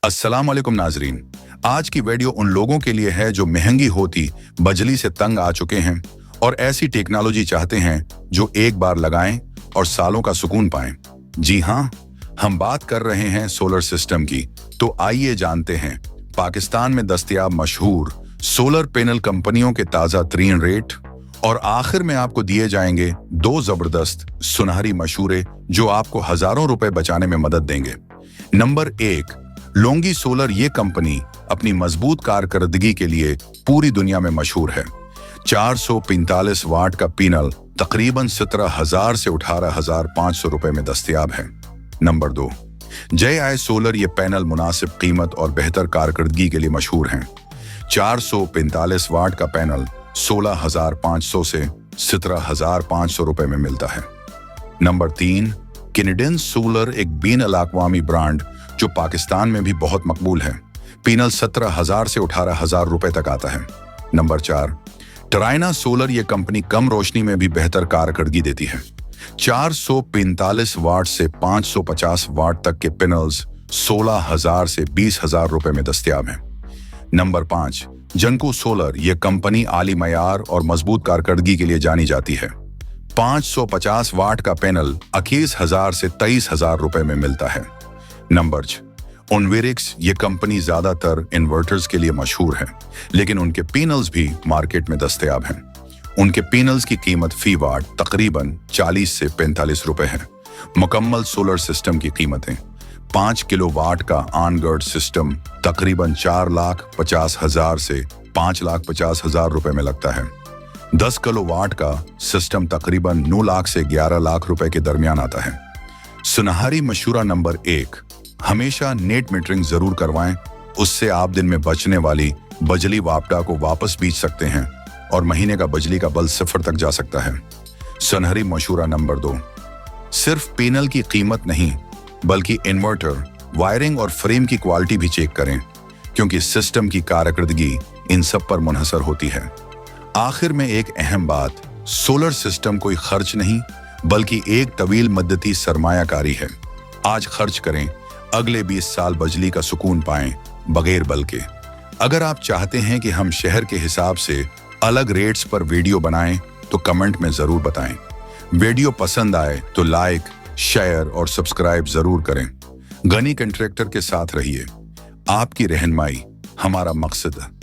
अस्सलाम वालेकुम नाजरीन। आज की वीडियो उन लोगों के लिए है जो महंगी होती बिजली से तंग आ चुके हैं और ऐसी टेक्नोलॉजी चाहते हैं जो एक बार लगाएं और सालों का सुकून पाएं। जी हाँ, हम बात कर रहे हैं सोलर सिस्टम की। तो आइए जानते हैं पाकिस्तान में दस्तयाब मशहूर सोलर पैनल कंपनियों के ताज़ा तरीन रेट, और आखिर में आपको दिए जाएंगे दो जबरदस्त सुनहरी मशूरे जो आपको हजारों रुपए बचाने में मदद देंगे। Number 1, LONGi solar. ये कंपनी अपनी मजबूत कारकर्दगी के लिए पूरी दुनिया में मशहूर है। 445 वाट का पैनल तकरीबन 17,000 से 18,500 रुपए में दस्तयाब है। Number 2, JI solar. ये पैनल मुनासिब कीमत और बेहतर कारकर्दगी के लिए मशहूर हैं। 445 वाट का पैनल 16,500 से 17,500 रुपए में मिलता है। Number 3, Canadian solar. एक बीन अल-अक़वामी ब्रांड जो पाकिस्तान में भी बहुत मकबूल है। पैनल 17,000 से 18,000 रुपए तक आता है। Number 4, Trina Solar. ये कंपनी कम रोशनी में भी बेहतर कारकर्दगी देती है। 445 वाट से 550 वाट तक के पैनल्स 16,000 से 20,000 रुपए में दस्तयाब हैं। नंबर 5, जनको सोलर। ये कंपनी आली मयार और मजबूत कारकर्दगी के लिए जानी जाती है। 550 वाट का पैनल 21,000 से 23,000 रुपए में मिलता है। नंबर 6, ओनवेरिक्स। ये कंपनी ज्यादातर इन्वर्टर्स के लिए मशहूर है, लेकिन उनके पैनल्स भी मार्केट में दस्तयाब हैं। उनके पैनल्स की कीमत फी वाट तकरीबन 40 से 45 रुपए है। मुकम्मल सोलर सिस्टम की कीमतें 5 किलोवाट का ऑन-ग्रिड सिस्टम तकरीबन 4,50,000 से 5,50,000 रुपए में लगता है। 10 किलोवाट का सिस्टम तकरीबन 9 लाख से 11 लाख रुपए के दरमियान आता है। सुनहरी मशूरा नंबर 1, हमेशा नेट मीटरिंग जरूर करवाएं। उससे आप दिन में बचने वाली बिजली वापडा को वापस बेच सकते हैं और महीने का बिजली का बिल 0 तक जा सकता है। सुनहरी मशूरा नंबर 2, सिर्फ पैनल की कीमत नहीं बल्कि इन्वर्टर, वायरिंग और फ्रेम की क्वालिटी भी चेक करें, क्योंकि सिस्टम की कारकर्दगी इन सब पर मुनहसर होती है। आखिर में एक अहम बात, सोलर सिस्टम कोई खर्च नहीं बल्कि एक तवील मद्दती सरमायाकारी है। आज खर्च करें, अगले 20 साल बिजली का सुकून पाएं बगैर बिल के। अगर आप चाहते हैं कि हम शहर के हिसाब से अलग रेट्स पर वीडियो बनाएं तो कमेंट में जरूर बताएं। वीडियो पसंद आए तो लाइक, शेयर और सब्सक्राइब जरूर करें। गनी कंट्रैक्टर के साथ रहिए। आपकी रहनुमाई हमारा मकसद है।